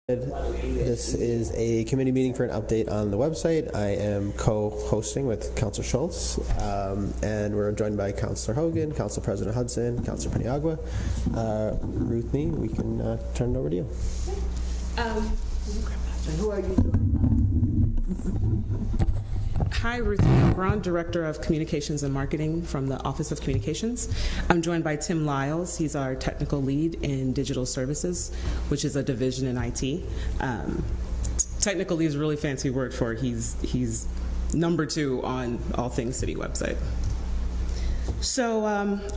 This is a committee meeting for an update on the website. I am co-hosting with Councilor Schultz, and we're joined by Councilor Hogan, Council President Hudson, Councilor Paniagua. Ruth Nee, we can turn it over to you. And who are you? Hi, Ruth Nee, Director of Communications and Marketing from the Office of Communications. I'm joined by Tim Lyles. He's our technical lead in digital services, which is a division in IT. Technical lead is a really fancy word for it. He's number 2 on all things city website. So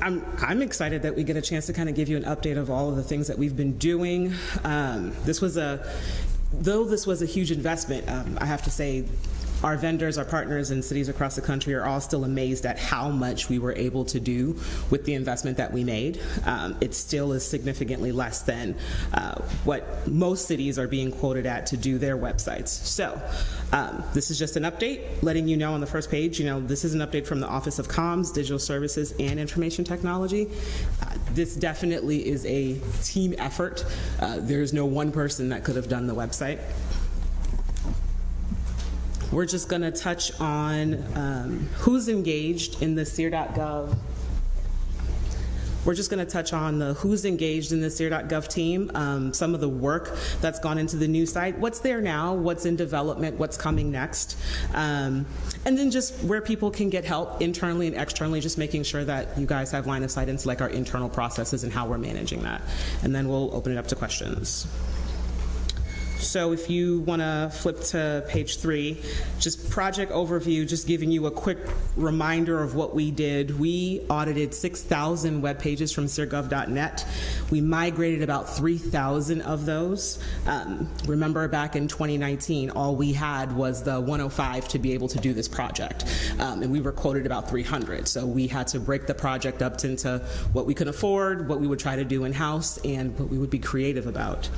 I'm excited that we get a chance to kind of give you an update of all of the things that we've been doing. Though this was a huge investment, I have to say, our vendors, our partners, and cities across the country are all still amazed at how much we were able to do with the investment that we made. It still is significantly less than what most cities are being quoted at to do their websites. So this is just an update, letting you know on the first page, this is an update from the Office of Comms, Digital Services, and Information Technology. This definitely is a team effort. There's no one person that could have done the website. We're just going to touch on who's engaged in the SEER.gov. We're just going to touch on who's engaged in the SEER.gov team, some of the work that's gone into the new site, what's there now, what's in development, what's coming next, and then just where people can get help internally and externally, just making sure that you guys have line of sight into our internal processes and how we're managing that. And then we'll open it up to questions. So if you want to flip to page 3, just project overview, just giving you a quick reminder of what we did. We audited 6,000 web pages from SEERgov.net. We migrated about 3,000 of those. Remember back in 2019, all we had was the 105 to be able to do this project. And we were quoted about 300. So we had to break the project up into what we could afford, what we would try to do in-house, and what we would be creative about.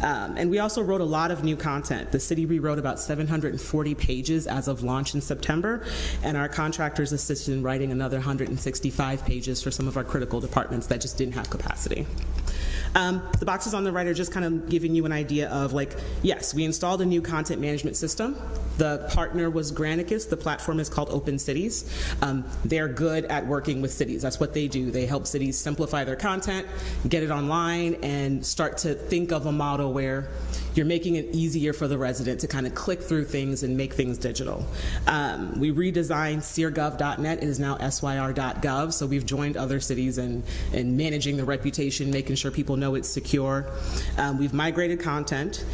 And we also wrote a lot of new content. The city rewrote about 740 pages as of launch in September, and our contractors assisted in writing another 165 pages for some of our critical departments that just didn't have capacity. The boxes on the right are just kind of giving you an idea of yes, we installed a new content management system. The partner was Granicus. The platform is called Open Cities. They're good at working with cities. That's what they do. They help cities simplify their content, get it online, and start to think of a model where you're making it easier for the resident to kind of click through things and make things digital. We redesigned SEERgov.net. It is now SYR.gov, so we've joined other cities in managing the reputation, making sure people know it's secure. We've migrated content.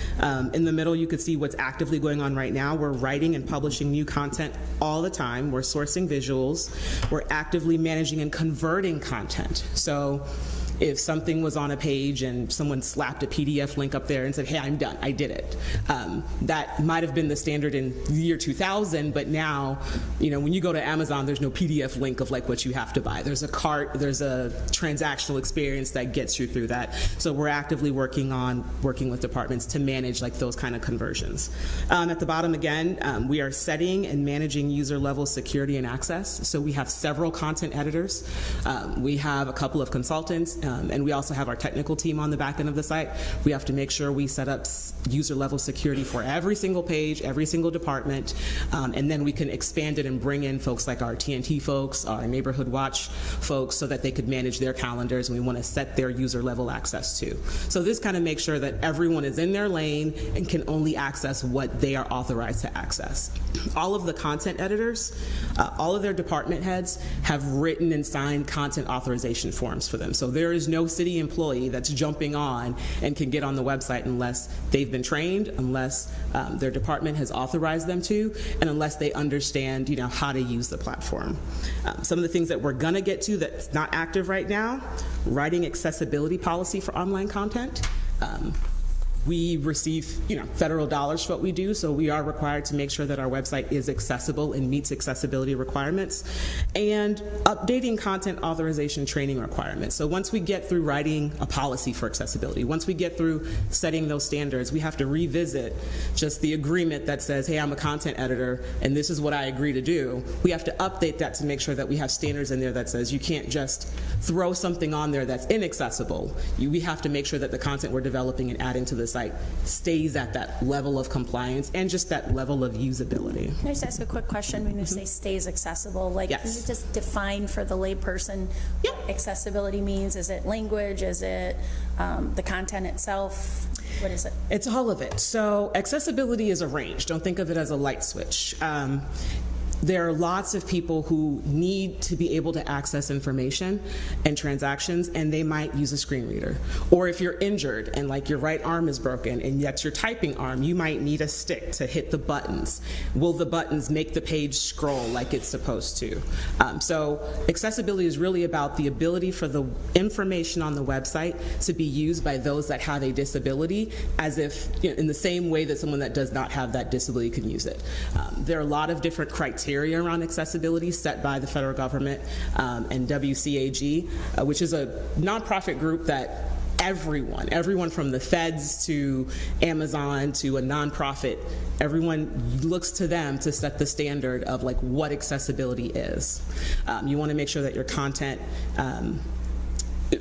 In the middle, you can see what's actively going on right now. We're writing and publishing new content all the time. We're sourcing visuals. We're actively managing and converting content. So if something was on a page and someone slapped a PDF link up there and said, hey, I'm done, I did it. That might have been the standard in the year 2000, but now, when you go to Amazon, there's no PDF link of what you have to buy. There's a cart, there's a transactional experience that gets you through that. So we're actively working with departments to manage those kind of conversions. At the bottom again, we are setting and managing user level security and access. So we have several content editors. We have a couple of consultants. And we also have our technical team on the back end of the site. We have to make sure we set up user-level security for every single page, every single department, and then we can expand it and bring in folks like our TNT folks, our Neighborhood Watch folks, so that they could manage their calendars, and we want to set their user-level access too. So this kind of makes sure that everyone is in their lane and can only access what they are authorized to access. All of the content editors, all of their department heads have written and signed content authorization forms for them. So there is no city employee that's jumping on and can get on the website unless they've been trained, unless their department has authorized them to, and unless they understand, how to use the platform. Some of the things that we're gonna get to that's not active right now: writing accessibility policy for online content. We receive, federal dollars for what we do, so we are required to make sure that our website is accessible and meets accessibility requirements, and updating content authorization training requirements. So once we get through writing a policy for accessibility, once we get through setting those standards, we have to revisit just the agreement that says, hey, I'm a content editor, and this is what I agree to do. We have to update that to make sure that we have standards in there that says you can't just throw something on there that's inaccessible. We have to make sure that the content we're developing and adding to the website stays at that level of compliance and just that level of usability. Can I just ask a quick question when you say stays accessible? Like, Yes. can you just define for the layperson what accessibility means? Is it language? Is it the content itself? What is it? It's all of it. So accessibility is a range. Don't think of it as a light switch. There are lots of people who need to be able to access information and transactions, and they might use a screen reader. Or if you're injured and like your right arm is broken and that's your typing arm, you might need a stick to hit the buttons. Will the buttons make the page scroll like it's supposed to? So accessibility is really about the ability for the information on the website to be used by those that have a disability, as if, you know, in the same way that someone that does not have that disability can use it. There are a lot of different criteria around accessibility set by the federal government and WCAG, which is a nonprofit group that everyone from the feds to Amazon to a nonprofit, everyone looks to them to set the standard of like what accessibility is. You want to make sure that your content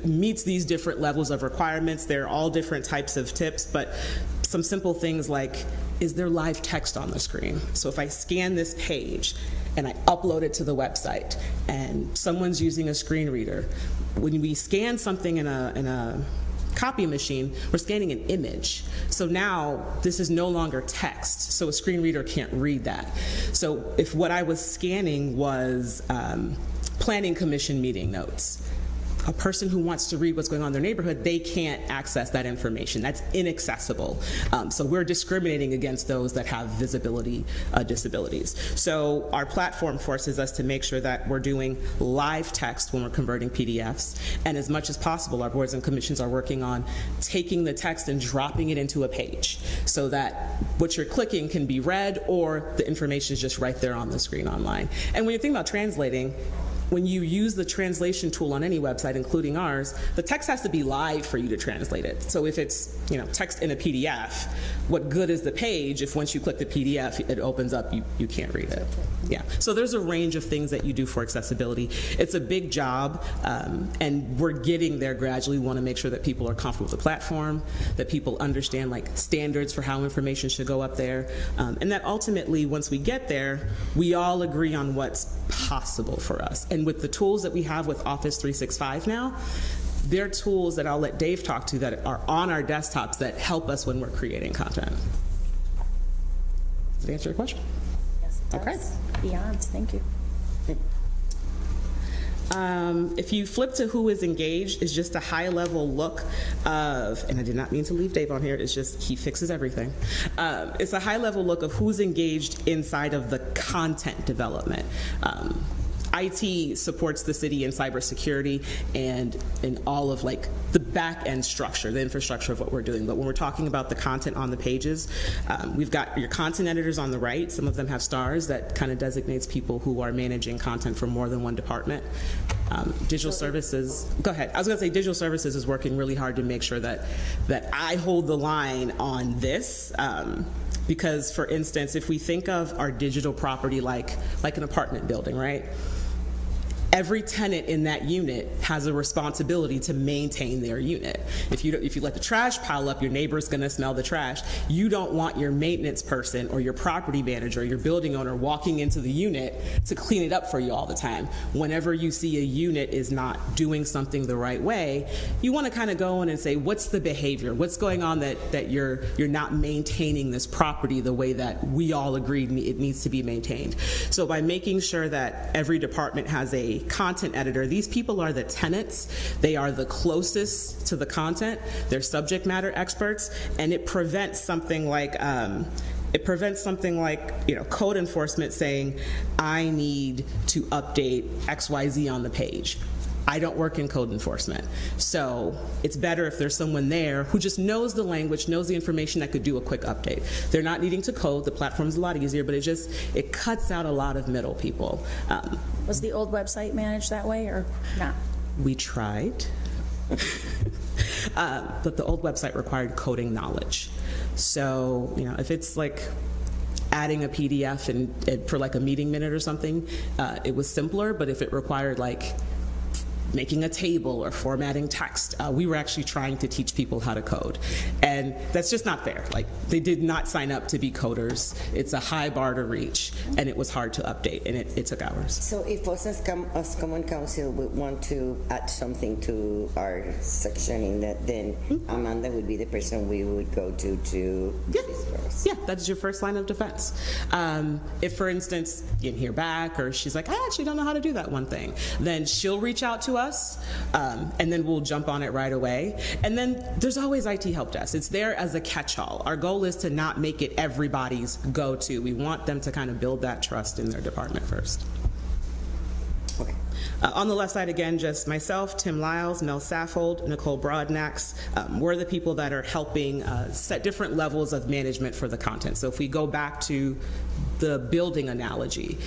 meets these different levels of requirements. They're all different types of tips, but some simple things like, is there live text on the screen? So if I scan this page and I upload it to the website and someone's using a screen reader, when we scan something in a copy machine, we're scanning an image. So now this is no longer text, so a screen reader can't read that. So if what I was scanning was planning commission meeting notes, a person who wants to read what's going on in their neighborhood, they can't access that information. That's inaccessible. So we're discriminating against those that have visibility disabilities. So our platform forces us to make sure that we're doing live text when we're converting PDFs. And as much as possible, our boards and commissions are working on taking the text and dropping it into a page so that what you're clicking can be read or the information is just right there on the screen online. And when you think about translating, when you use the translation tool on any website, including ours, the text has to be live for you to translate it. So if it's, you know, text in a PDF, what good is the page if once you click the PDF, it opens up, you can't read it? Yeah. So there's a range of things that you do for accessibility. It's a big job, and we're getting there gradually. We want to make sure that people are comfortable with the platform, that people understand like standards for how information should go up there, and that ultimately, once we get there, we all agree on what's possible for us. And with the tools that we have with Office 365 now, they're tools that I'll let Dave talk to that are on our desktops that help us when we're creating content. Does that answer your question? Yes, it does. Okay. Beyond, thank you. If you flip to who is engaged, it's just a high-level look of, and I did not mean to leave Dave on here, it's just he fixes everything. It's a high-level look of who's engaged inside of the content development. IT supports the city in cybersecurity and in all of like the back end structure, the infrastructure of what we're doing. But when we're talking about the content on the pages, we've got your content editors on the right. Some of them have stars that kind of designates people who are managing content for more than one department. Digital services, go ahead. I was gonna say digital services is working really hard to make sure that I hold the line on this. Because for instance, if we think of our digital property like an apartment building, right? Every tenant in that unit has a responsibility to maintain their unit. If you let the trash pile up, your neighbor's gonna smell the trash. You don't want your maintenance person or your property manager, or your building owner walking into the unit to clean it up for you all the time. Whenever you see a unit is not doing something the right way, you wanna kind of go in and say, what's the behavior? What's going on that you're not maintaining this property the way that we all agreed it needs to be maintained? So by making sure that every department has a content editor, these people are the tenants. They are the closest to the content. They're subject matter experts, and it prevents something like code enforcement saying, I need to update XYZ on the page. I don't work in code enforcement. So it's better if there's someone there who just knows the language, knows the information that could do a quick update. They're not needing to code. The platform's a lot easier, but it cuts out a lot of middle people. Was the old website managed that way or not? We tried. But the old website required coding knowledge. So, if it's like adding a PDF and for like a meeting minute or something, it was simpler, but if it required like making a table or formatting text. We were actually trying to teach people how to code. And that's just not fair. Like, they did not sign up to be coders. It's a high bar to reach, and it was hard to update, and it took hours. So if us as Common Council would want to add something to our section in that, then Amanda would be the person we would go to disperse. Yeah, that's your first line of defense. If, for instance, you didn't hear back, or she's like, I actually don't know how to do that one thing, then she'll reach out to us, and then we'll jump on it right away. And then there's always IT help desk. It's there as a catch-all. Our goal is to not make it everybody's go-to. We want them to kind of build that trust in their department first. Okay. On the left side, again, just myself, Tim Lyles, Mel Saffold, Nicole Broadnax. We're the people that are helping set different levels of management for the content. So if we go back to the building analogy,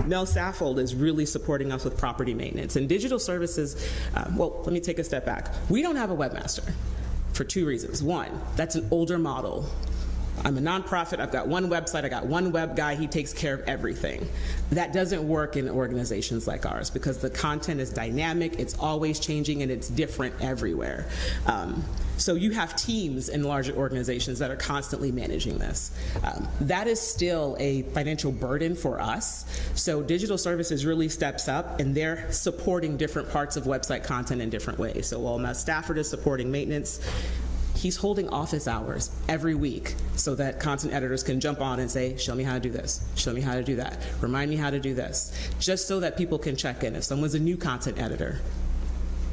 Mel Saffold is really supporting us with property maintenance. And digital services, well, let me take a step back. We don't have a webmaster for two reasons. One, that's an older model. I'm a nonprofit, I've got one website, I got one web guy, he takes care of everything. That doesn't work in organizations like ours because the content is dynamic, it's always changing, and it's different everywhere. So you have teams in larger organizations that are constantly managing this. That is still a financial burden for us. So digital services really steps up, and they're supporting different parts of website content in different ways. So while Matt Stafford is supporting maintenance, he's holding office hours every week so that content editors can jump on and say, show me how to do this, show me how to do that, remind me how to do this, just so that people can check in. If someone's a new content editor,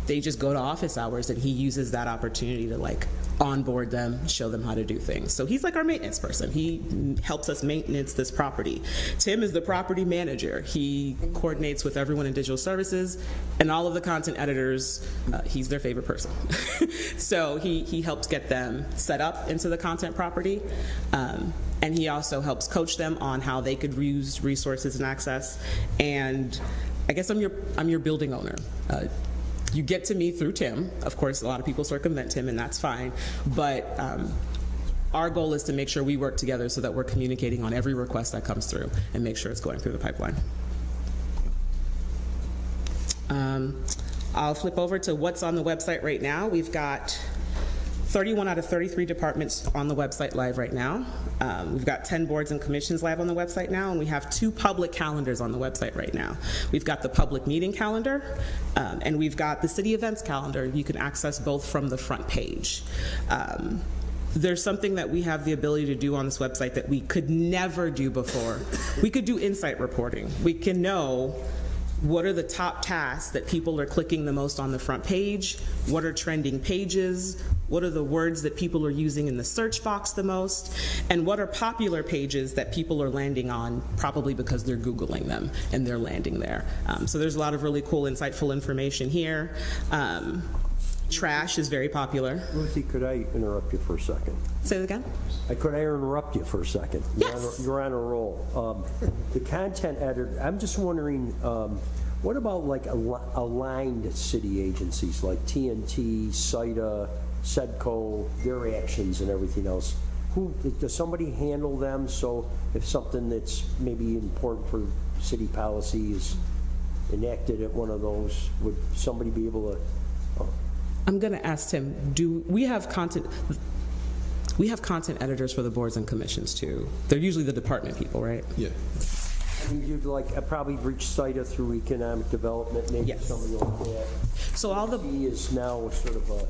they just go to office hours, and he uses that opportunity to like onboard them, show them how to do things. So he's like our maintenance person. He helps us maintenance this property. Tim is the property manager. He coordinates with everyone in digital services, and all of the content editors, he's their favorite person. So he helps get them set up into the content property. And he also helps coach them on how they could use resources and access. And I guess I'm your building owner. You get to me through Tim. Of course, a lot of people circumvent Tim, and that's fine. But our goal is to make sure we work together so that we're communicating on every request that comes through and make sure it's going through the pipeline. I'll flip over to what's on the website right now. We've got 31 out of 33 departments on the website live right now. We've got 10 boards and commissions live on the website now, and we have 2 public calendars on the website right now. We've got the public meeting calendar, and we've got the city events calendar. You can access both from the front page. There's something that we have the ability to do on this website that we could never do before. We could do insight reporting. We can know what are the top tasks that people are clicking the most on the front page, what are trending pages, what are the words that people are using in the search box the most, and what are popular pages that people are landing on probably because they're Googling them and they're landing there. So there's a lot of really cool, insightful information here. Trash is very popular. Ruthie, could I interrupt you for a second? Say it again? Could I interrupt you for a second? Yes. You're on a roll. The content editor, I'm just wondering, what about like aligned city agencies like TNT, CITA, SEDCO, their actions and everything else? Does somebody handle them, so if something that's maybe important for city policy is enacted at one of those, would somebody be able to? I'm going to ask Tim, do we have content? We have content editors for the boards and commissions too. They're usually the department people, right? Yeah. I mean, you'd like probably reach CITA through economic development, maybe Yes. something like that. So all the TNT is now sort of a,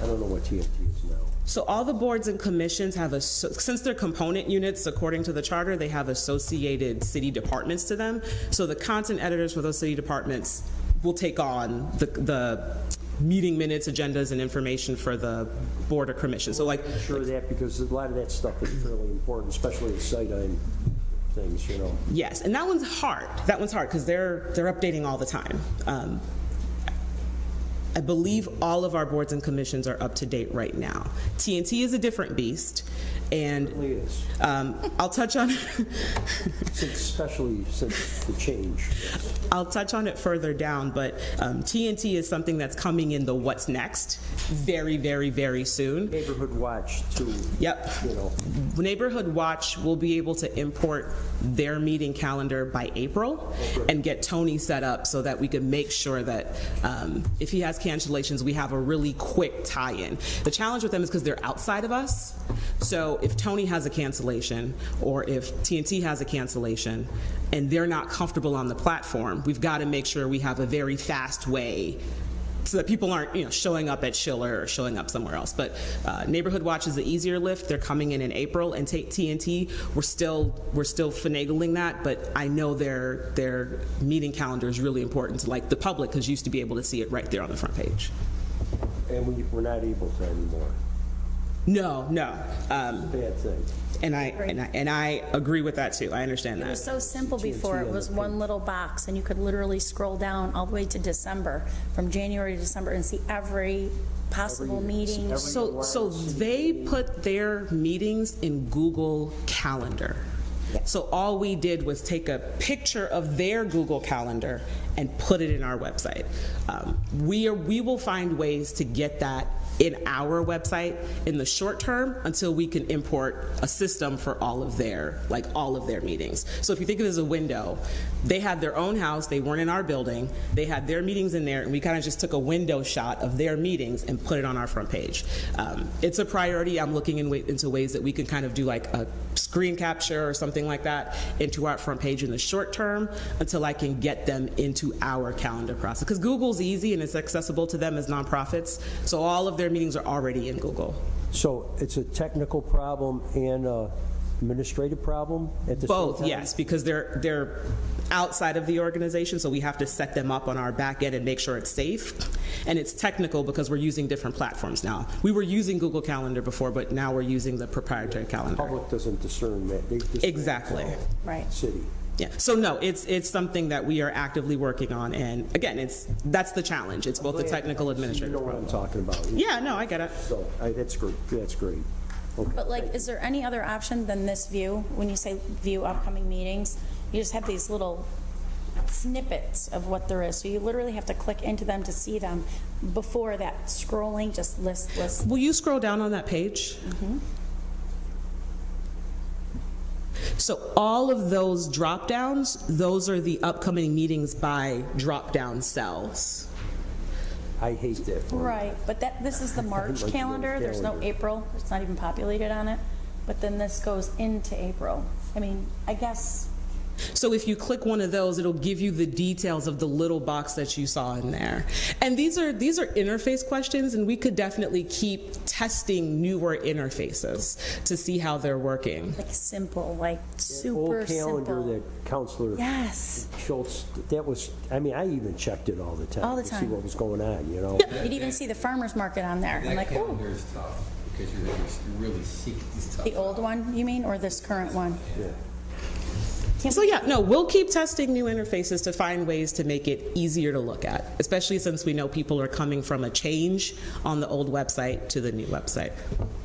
I don't know what TNT is now. So all the boards and commissions have, since they're component units, according to the charter, they have associated city departments to them. So the content editors for those city departments will take on the meeting minutes, agendas, and information for the board or commission. So like, I'm sure of that, because a lot of that stuff is fairly important, especially with CITA and things, you know. yes, and that one's hard. That one's hard because they're updating all the time. I believe all of our boards and commissions are up to date right now. TNT is a different beast, and It really is, I'll touch on especially since the change. I'll touch on it further down, but TNT is something that's coming in the what's next very, very, very soon. Neighborhood Watch too. Yep. You know, Neighborhood Watch will be able to import their meeting calendar by April and get Tony set up so that we can make sure that if he has cancellations, we have a really quick tie-in. The challenge with them is because they're outside of us. So if Tony has a cancellation or if TNT has a cancellation and they're not comfortable on the platform, we've got to make sure we have a very fast way so that people aren't, showing up at Schiller or showing up somewhere else. But Neighborhood Watch is the easier lift. They're coming in April, and TNT, we're still finagling that. But I know their meeting calendar is really important to the public, because you used to be able to see it right there on the front page. and we're not able to anymore. No. Bad thing. And I agree with that too. I understand It that. was so simple before. It was one little box, and you could literally scroll down all the way to December, from January to December, and see every possible meeting. So they put their meetings in Google Calendar. So all we did was take a picture of their Google Calendar and put it in our website. We will find ways to get that in our website in the short term until we can import a system for all of their meetings. So if you think of it as a window, they had their own house, they weren't in our building, they had their meetings in there, and we kind of just took a window shot of their meetings and put it on our front page. It's a priority. I'm looking into ways that we can kind of do like a screen capture or something like that into our front page in the short term until I can get them into our calendar process. Because Google's easy and it's accessible to them as nonprofits, so all of their meetings are already in Google. So it's a technical problem and a administrative problem at the same time? Both, yes, because they're outside of the organization, so we have to set them up on our back end and make sure it's safe. And it's technical because we're using different platforms now. We were using Google Calendar before, but now we're using the proprietary calendar. Public doesn't discern that. They discern Exactly. Right. City. Yeah. So no, it's something that we are actively working on, and again, that's the challenge. It's both the technical, administrative. You know what I'm talking about. Yeah. No, I get it. So that's great. That's great. Okay. But is there any other option than this view? When you say view upcoming meetings, you just have these little snippets of what there is. So you literally have to click into them to see them. Before that, scrolling, just list. Will you scroll down on that page? Mm-hmm. So all of those drop downs, those are the upcoming meetings by drop down cells. I hate that. Right, but this is the March like the calendar. There's no calendar. April. It's not even populated on it. But then this goes into April. I mean, I guess. So if you click one of those, it'll give you the details of the little box that you saw in there. And these are interface questions, and we could definitely keep testing newer interfaces to see how they're working. Like simple, like super Old calendar simple. that Counselor Yes. Schultz, that was, I mean, I even checked it all the time. All the To see time. what was going on, you know? You'd even see the farmer's market on there. I'm That like, oh, calendar is tough because you really seek these tough. the old one, you mean, or this current one? Yeah. So yeah, no, we'll keep testing new interfaces to find ways to make it easier to look at, especially since we know people are coming from a change on the old website to the new website.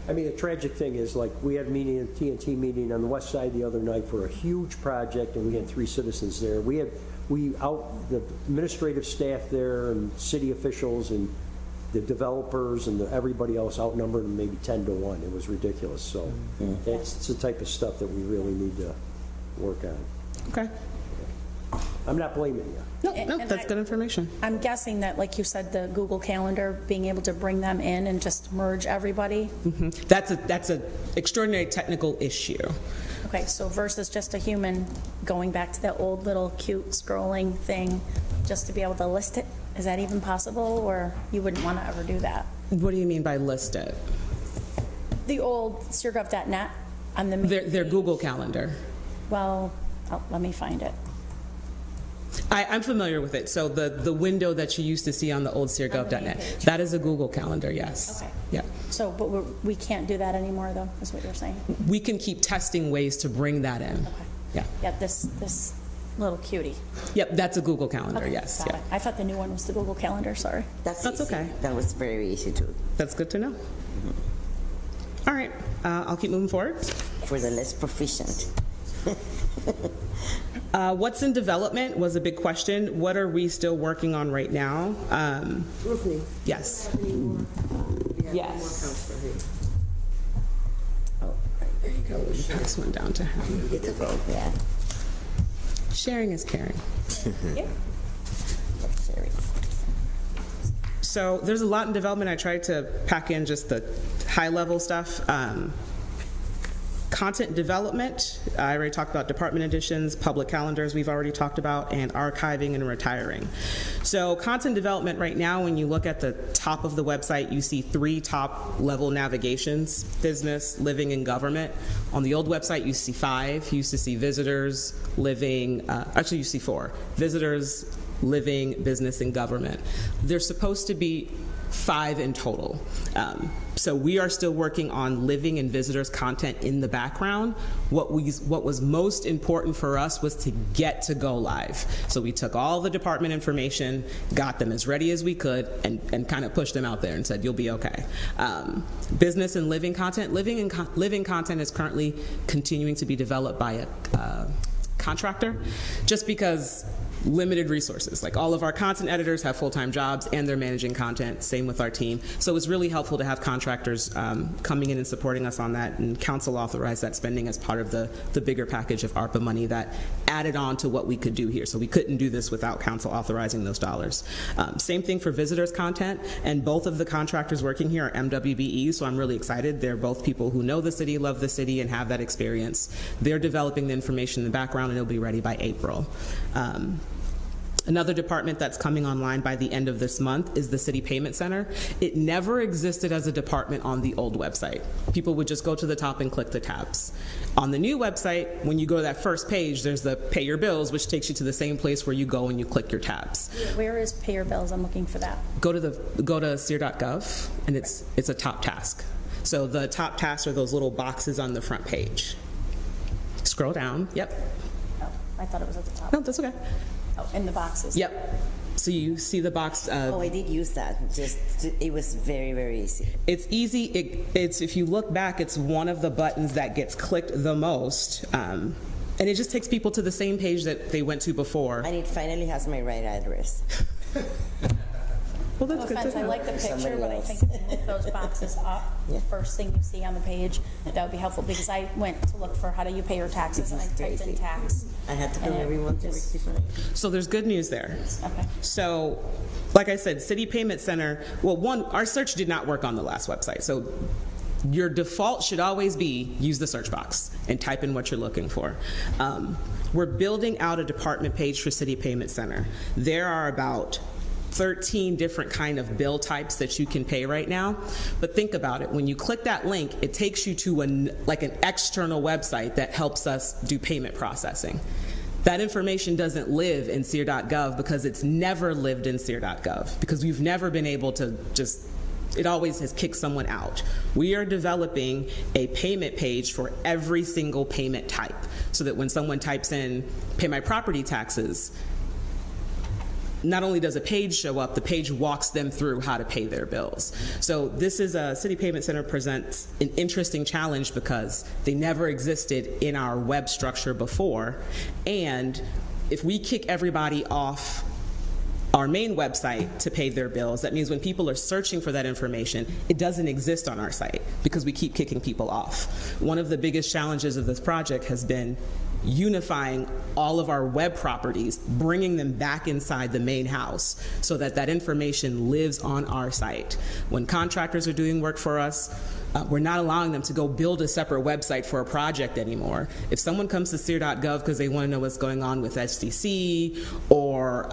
I mean, the tragic thing is, like, we had a meeting, a TNT meeting on the west side the other night for a huge project, and we had 3 citizens there. The administrative staff there and city officials and the developers and everybody else outnumbered them maybe 10 to 1. It was ridiculous. So that's the type of stuff that we really need to work on. Okay. I'm not blaming you. No, And that's good information. I'm guessing that, like you said, the Google Calendar, being able to bring them in and just merge everybody. That's an extraordinary technical issue. Okay, so versus just a human going back to that old little cute scrolling thing, just to be able to list it, is that even possible, or you wouldn't want to ever do that? What do you mean by list it? The old syrgov.net on the main Their page. Google Calendar. Well, let me find it. I'm familiar with it. So the window that you used to see on the old On the main Syrgov.net, page. that is a Google Calendar, yes. Okay. Yeah. So, but we can't do that anymore, though, is what you're saying? We can keep testing ways to bring that in. Okay. Yeah. Yeah, this little cutie. Yep, that's a Google Calendar, Okay, yes. got Yeah. it. I thought the new one was the Google Calendar, sorry. That's easy. okay. That was very easy too. That's good to know. All right, I'll keep moving forward. For the less proficient. What's in development was a big question. What are we still working on right now? Roofing. Yes. Yes. Oh, there you go. This one down to him. Get to go, yeah. Sharing is caring. Yeah. Sorry. So there's a lot in development. I tried to pack in just the high-level stuff. Content development, I already talked about department additions, public calendars we've already talked about, and archiving and retiring. So content development right now, when you look at the top of the website, you see 3 top-level navigations: business, living, and government. On the old website, you see 5. You used to see visitors, living, actually you see 4. Visitors, living, business, and government. There's supposed to be 5 in total. So we are still working on living and visitors content in the background. What was most important for us was to get to go live. So we took all the department information, got them as ready as we could, and kind of pushed them out there and said, you'll be okay. Business and living content. Living content is currently continuing to be developed by a contractor, just because limited resources. Like, all of our content editors have full-time jobs and they're managing content, same with our team. So it's really helpful to have contractors coming in and supporting us on that, and council authorized that spending as part of the bigger package of ARPA money that added on to what we could do here. So we couldn't do this without council authorizing those dollars. Same thing for visitors content, and both of the contractors working here are MWBE, so I'm really excited. They're both people who know the city, love the city, and have that experience. They're developing the information in the background, and it'll be ready by April. Another department that's coming online by the end of this month is the City Payment Center. It never existed as a department on the old website. People would just go to the top and click the tabs. On the new website, when you go to that first page, there's the Pay Your Bills, which takes you to the same place where you go and you click your tabs. Where is Pay Your Bills? I'm looking for that. Go to SEER.gov, and it's a top task. So the top tasks are those little boxes on the front page. Scroll down. Yep. Oh, I thought it was at the top. No, that's okay. Oh, in the boxes. Yep. So you see the box. Oh, I did use that. It was very, very easy. It's easy. It's if you look back, it's one of the buttons that gets clicked the most, and it just takes people to the same page that they went to before. And it finally has my right address. Well, that's No good offense, to I know. like the picture, Somebody but I else. think if you move those boxes up, the first thing you see on the page, that would be helpful, because I went to look for how do you pay your taxes, and I typed in Crazy. tax. I had to and come it everyone to just- rectify. So there's good news there. Okay. So, like I said, City Payment Center, well, one, our search did not work on the last website. So your default should always be use the search box and type in what you're looking for. We're building out a department page for City Payment Center. There are about 13 different kind of bill types that you can pay right now. But think about it. When you click that link, it takes you to an external website that helps us do payment processing. That information doesn't live in SEER.gov because it's never lived in SEER.gov, because we've never been able to just, it always has kicked someone out. We are developing a payment page for every single payment type, so that when someone types in pay my property taxes, not only does a page show up, the page walks them through how to pay their bills. So this is a City Payment Center presents an interesting challenge because they never existed in our web structure before. And if we kick everybody off our main website to pay their bills, that means when people are searching for that information, it doesn't exist on our site because we keep kicking people off. One of the biggest challenges of this project has been unifying all of our web properties, bringing them back inside the main house so that that information lives on our site. When contractors are doing work for us, we're not allowing them to go build a separate website for a project anymore. If someone comes to SEER.gov because they want to know what's going on with SDC or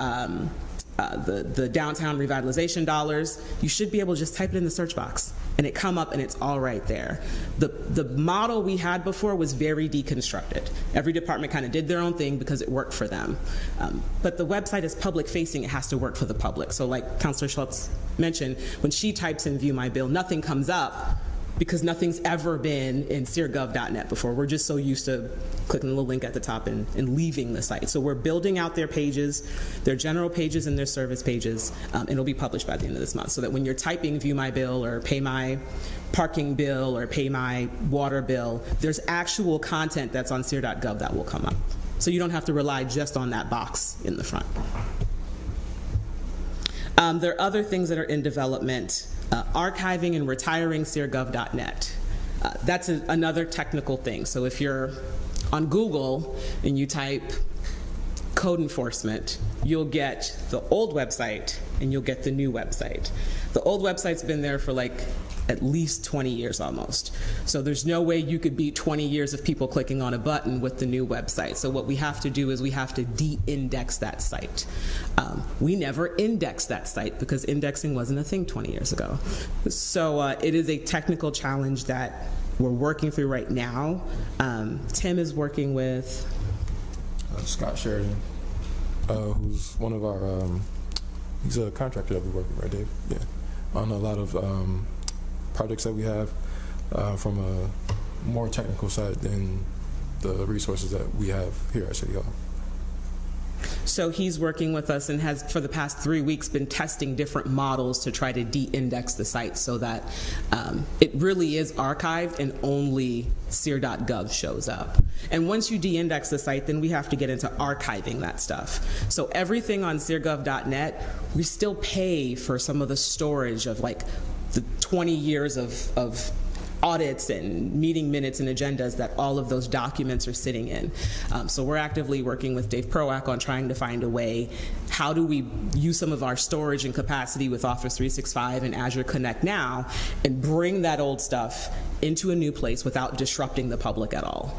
the downtown revitalization dollars, you should be able to just type it in the search box and it come up and it's all right there. The model we had before was very deconstructed. Every department kind of did their own thing because it worked for them. But the website is public facing, it has to work for the public. So like Councilor Schultz mentioned, when she types in view my bill, nothing comes up because nothing's ever been in SearGov.net before. We're just so used to clicking the little link at the top and leaving the site. So we're building out their pages, their general pages and their service pages, and it'll be published by the end of this month, so that when you're typing view my bill or pay my parking bill or pay my water bill, there's actual content that's on SEER.gov that will come up. So you don't have to rely just on that box in the front. There are other things that are in development. Archiving and retiring SeerGov.net. That's another technical thing. So if you're on Google and you type code enforcement, you'll get the old website and you'll get the new website. The old website's been there for like at least 20 years almost. So there's no way you could beat 20 years of people clicking on a button with the new website. So what we have to do is we have to de-index that site. We never indexed that site because indexing wasn't a thing 20 years ago. So it is a technical challenge that we're working through right now. Tim is working with Scott Sheridan, who's one of our, he's a contractor that we work with, right, Dave? Yeah, on a lot of projects that we have from a more technical side than the resources that we have here at City Hall. So he's working with us and has, for the past 3 weeks, been testing different models to try to de-index the site so that it really is archived and only SEER.gov shows up. And once you de-index the site, then we have to get into archiving that stuff. So everything on SeerGov.net, we still pay for some of the storage of like the 20 years of audits and meeting minutes and agendas that all of those documents are sitting in. So we're actively working with Dave Proack on trying to find a way, how do we use some of our storage and capacity with Office 365 and Azure Connect now and bring that old stuff into a new place without disrupting the public at all.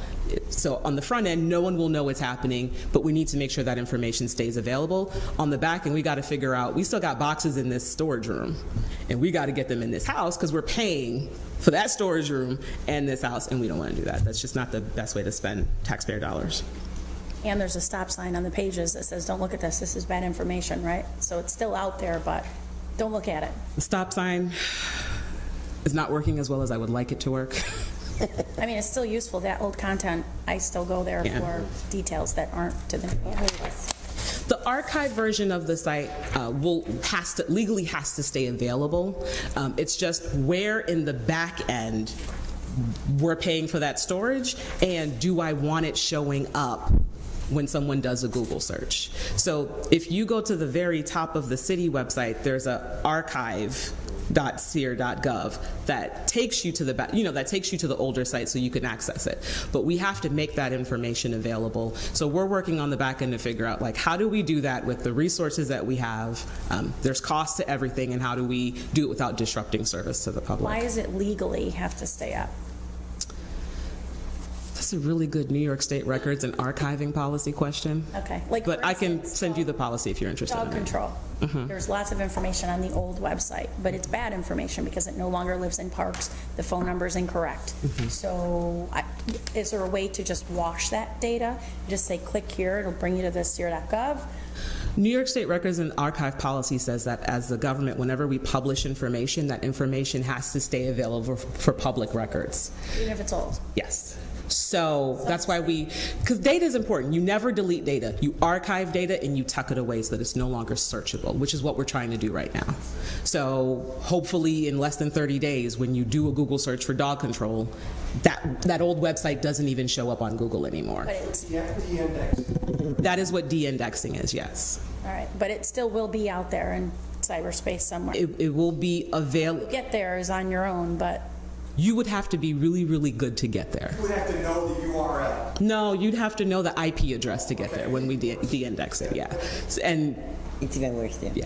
So on the front end, no one will know what's happening, but we need to make sure that information stays available. On the back end, we got to figure out, we still got boxes in this storage room, and we got to get them in this house because we're paying for that storage room and this house, and we don't want to do that. That's just not the best way to spend taxpayer dollars. And there's a stop sign on the pages that says, don't look at this is bad information, right? So it's still out there, but don't look at it. The stop sign is not working as well as I would like it to work. I mean, it's still useful. That old content, I still go there for details that aren't to the new pages. The archive version of the site legally has to stay available. It's just where in the back end we're paying for that storage, and do I want it showing up when someone does a Google search? So if you go to the very top of the city website, there's a archive.seer.gov that takes you to the back, that takes you to the older site so you can access it. But we have to make that information available. So we're working on the back end to figure out, like, how do we do that with the resources that we have? There's cost to everything, and how do we do it without disrupting service to the public? Why does it legally have to stay up? That's a really good New York State records and archiving policy question. Okay. But I can send you the policy if you're interested. Dog in it. control. There's lots of information on the old website, but it's bad information because it no longer lives in parks. The phone number is incorrect. So is there a way to just wash that data? Just say, click here, it'll bring you to the SEER.gov. New York State Records and Archive Policy says that as the government, whenever we publish information, that information has to stay available for public records. Even if it's old. Yes. So that's why because data is important. You never delete data. You archive data and you tuck it away so that it's no longer searchable, which is what we're trying to do right now. So hopefully in less than 30 days, when you do a Google search for dog control, that old website doesn't even show up on Google anymore. But it's, That is what de-indexing is, yes. all right, but it still will be out there in cyberspace somewhere. It will be available. Get there is on your own, but You would have to be really, really good to get there. You would have to know the URL. No, you'd have to know the IP address to get there when we de-index it, yeah. And It's even worse then. yeah.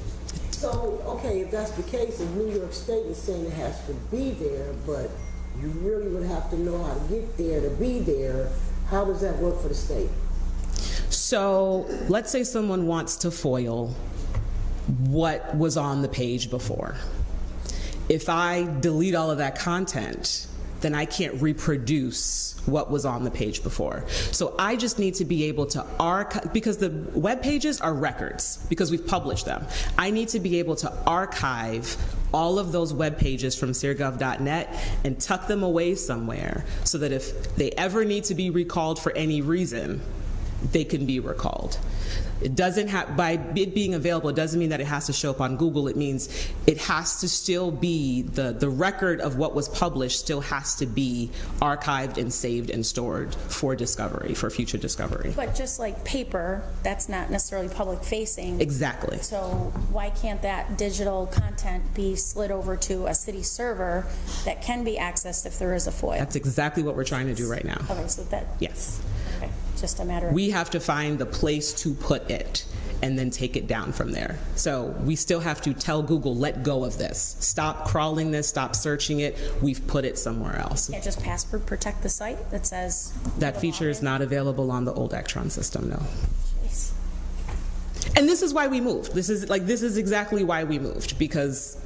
So, okay, if that's the case, if New York State is saying it has to be there, but you really would have to know how to get there to be there, how does that work for the state? So let's say someone wants to FOIL what was on the page before. If I delete all of that content, then I can't reproduce what was on the page before. So I just need to be able to archive, because the web pages are records, because we've published them. I need to be able to archive all of those web pages from SyrGov.net and tuck them away somewhere so that if they ever need to be recalled for any reason, they can be recalled. It doesn't have, by it being available, it doesn't mean that it has to show up on Google. It means it has to still be, the record of what was published still has to be archived and saved and stored for discovery, for future discovery. But just like paper, that's not necessarily public facing. Exactly. So why can't that digital content be slid over to a city server that can be accessed if there is a FOIL? That's exactly what we're trying to do right now. Okay, so that, Yes. okay, just a matter of. We have to find the place to put it and then take it down from there. So we still have to tell Google, let go of this. Stop crawling this, stop searching it. We've put it somewhere else. Can't just password protect the site that says. That feature is not available on the old Actron system, no. Jeez. And this is why we moved. This is exactly why we moved, because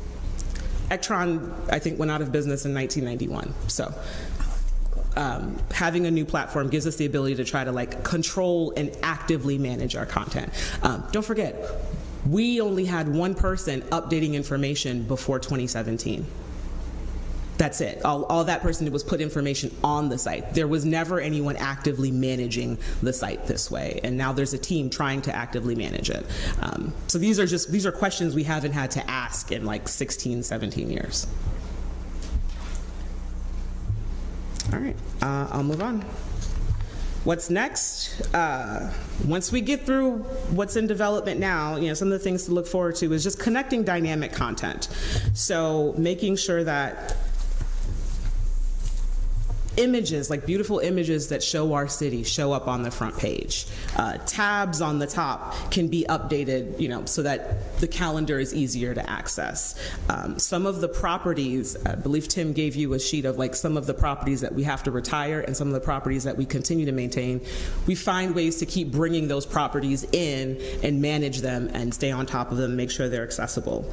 Actron, I think, went out of business in 1991. So having a new platform gives us the ability to try to control and actively manage our content. Don't forget, we only had one person updating information before 2017. That's it. All that person did was put information on the site. There was never anyone actively managing the site this way, and now there's a team trying to actively manage it. So these are questions we haven't had to ask in 16, 17 years. All right, I'll move on. What's next? Once we get through what's in development now, some of the things to look forward to is just connecting dynamic content. So making sure that images, beautiful images that show our city, show up on the front page. Tabs on the top can be updated, so that the calendar is easier to access. Some of the properties, I believe Tim gave you a sheet of some of the properties that we have to retire and some of the properties that we continue to maintain. We find ways to keep bringing those properties in and manage them and stay on top of them, make sure they're accessible.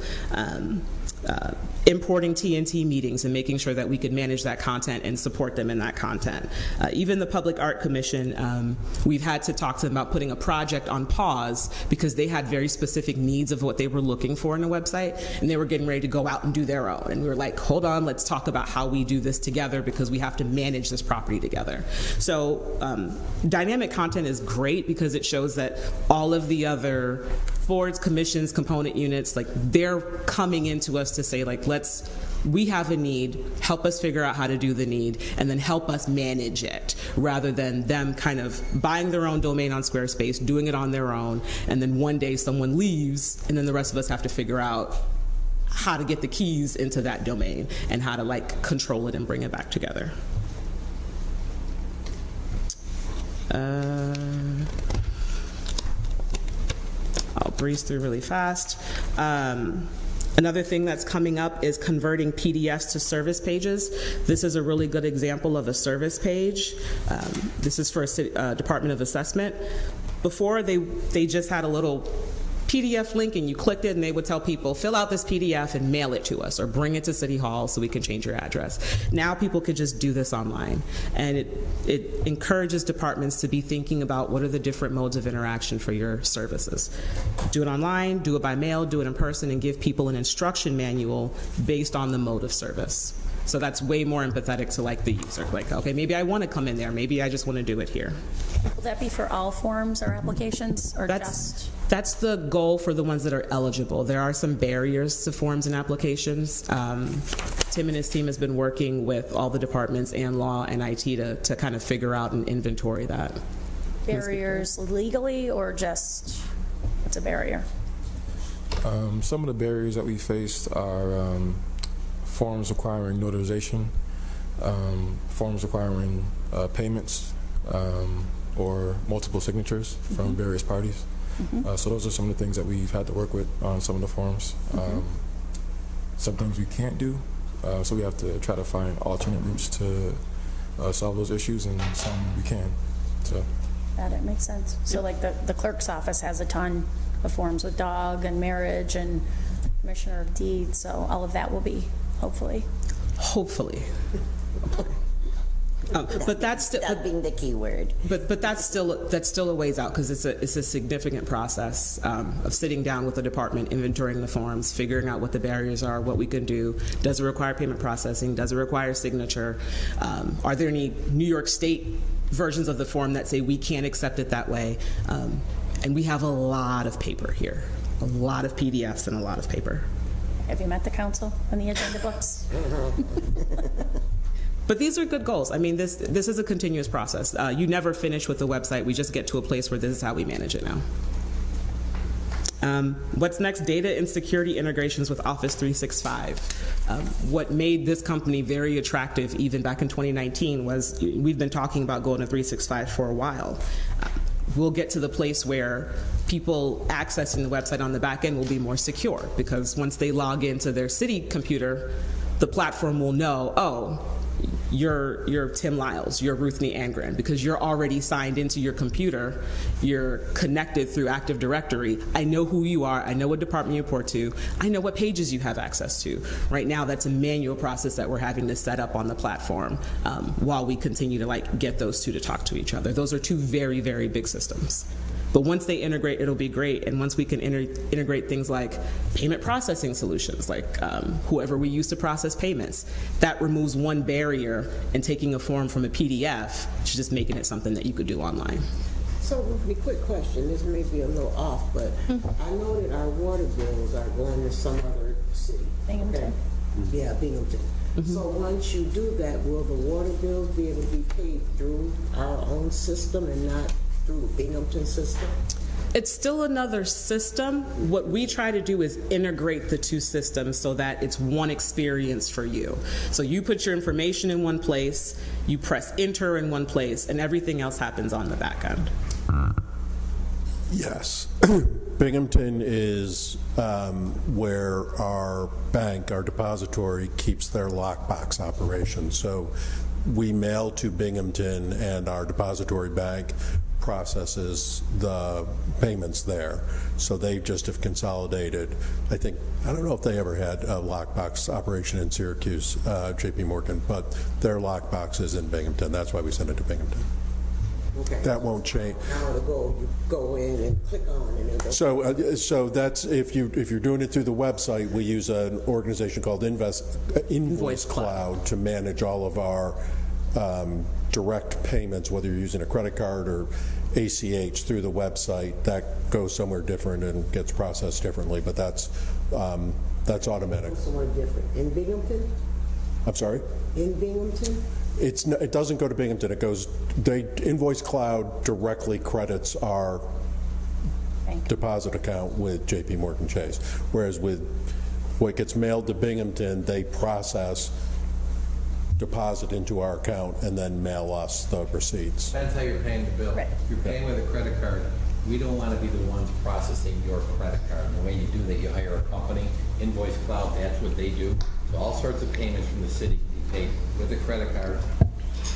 Importing TNT meetings and making sure that we could manage that content and support them in that content. Even the Public Art Commission, we've had to talk to them about putting a project on pause because they had very specific needs of what they were looking for in a website, and they were getting ready to go out and do their own. And we were like, hold on, let's talk about how we do this together because we have to manage this property together. So dynamic content is great because it shows that all of the other boards, commissions, component units, they're coming into us to say, we have a need, help us figure out how to do the need, and then help us manage it, rather than them kind of buying their own domain on Squarespace, doing it on their own, and then one day someone leaves, and then the rest of us have to figure out how to get the keys into that domain and how to control it and bring it back together. I'll breeze through really fast. Another thing that's coming up is converting PDFs to service pages. This is a really good example of a service page. This is for a Department of Assessment. Before, they just had a little PDF link and you clicked it and they would tell people, fill out this PDF and mail it to us or bring it to City Hall so we can change your address. Now people could just do this online, and it encourages departments to be thinking about what are the different modes of interaction for your services. Do it online, do it by mail, do it in person, and give people an instruction manual based on the mode of service. So that's way more empathetic to the user. Okay, maybe I want to come in there, maybe I just want to do it here. Will that be for all forms or applications, or That's the goal for the ones that are eligible. There are some barriers to forms and applications. Tim and his team has been working with all the departments and law and IT to kind of figure out and inventory that. Barriers legally, or just what's a barrier? Some of the barriers that we faced are forms requiring notarization, forms requiring payments, or multiple signatures from various parties. So those are some of the things that we've had to work with on some of the forms. Some things we can't do, so we have to try to find alternate routes to solve those issues, and some we can. So That makes sense. So the clerk's office has a ton of forms with dog and marriage and commissioner of deeds, so all of that will be hopefully. But that's still, That being the key word. but that's still a ways out, because it's a significant process of sitting down with the department, inventorying the forms, figuring out what the barriers are, what we can do. Does it require payment processing? Does it require signature? Are there any New York State versions of the form that say we can't accept it that way? And we have a lot of paper here, a lot of PDFs and a lot of paper. Have you met the council on the agenda books? But these are good goals. I mean, this is a continuous process. You never finish with the website. We just get to a place where this is how we manage it now. What's next? Data and security integrations with Office 365. What made this company very attractive even back in 2019 was we've been talking about going to 365 for a while. We'll get to the place where people accessing the website on the back end will be more secure, because once they log into their city computer, the platform will know, oh, you're Tim Lyles, you're Ruthnie Angren, because you're already signed into your computer, you're connected through Active Directory. I know who you are, I know what department you report to, I know what pages you have access to. Right now, that's a manual process that we're having to set up on the platform while we continue to get those two to talk to each other. Those are two very, very big systems. But once they integrate, it'll be great. And once we can integrate things like payment processing solutions, like whoever we use to process payments, that removes one barrier in taking a form from a PDF to just making it something that you could do online. So, Ruthie, quick question. This may be a little off, but I know that our water bills are going to some other city. Binghamton. Okay? Yeah, Binghamton. So once you do that, will the water bills be able to be paid through our own system and not through the Binghamton system? It's still another system. What we try to do is integrate the two systems so that it's one experience for you. So you put your information in one place, you press enter in one place, and everything else happens on the back end. Yes. Binghamton is where our bank, our depository, keeps their lockbox operation. So we mail to Binghamton, and our depository bank processes the payments there. So they just have consolidated. I don't know if they ever had a lockbox operation in Syracuse, JP Morgan, but their lockbox is in Binghamton. That's why we send it to Binghamton. Okay. That won't change. Now you go in and click on and it'll go. So that's if you're doing it through the website. We use an organization called Invoice Cloud to manage all of our direct payments, whether you're using a credit card or ACH through the website. That goes somewhere different and gets processed differently, but that's automatic. Somewhere different. In Binghamton? I'm sorry? In Binghamton? It doesn't go to Binghamton. Invoice Cloud directly credits our deposit account with JP Morgan Chase, whereas with what gets mailed to Binghamton, they process, deposit into our account, and then mail us the receipts. Depends how you're paying the bill. Right. If you're paying with a credit card, we don't want to be the ones processing your credit card. And the way you do that, you hire a company, Invoice Cloud, that's what they do. So all sorts of payments from the city can be paid with a credit card.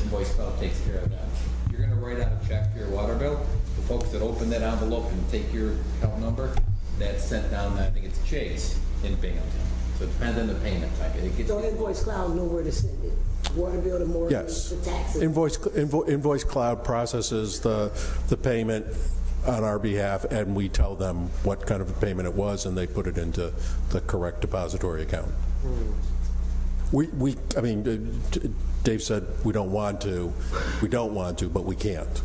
Invoice Cloud takes care of that. You're going to write out a check for your water bill. The folks that open that envelope and take your account number, that's sent down, I think it's Chase in Binghamton. So it depends on the payment type. So Invoice Cloud know where to send it? Water bill, the mortgage, Yes. the taxes? Invoice Cloud processes the payment on our behalf, and we tell them what kind of a payment it was, and they put it into the correct depository account. I mean, Dave said we don't want to, but we can't.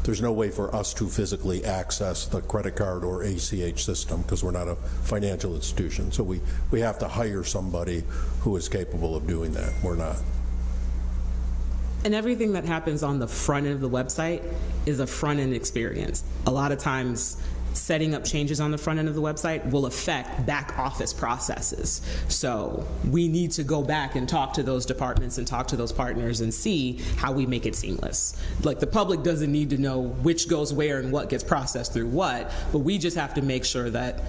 There's no way for us to physically access the credit card or ACH system because we're not a financial institution. So we have to hire somebody who is capable of doing that. We're not. And everything that happens on the front end of the website is a front end experience. A lot of times, setting up changes on the front end of the website will affect back office processes. So we need to go back and talk to those departments and talk to those partners and see how we make it seamless. Like, the public doesn't need to know which goes where and what gets processed through what, but we just have to make sure that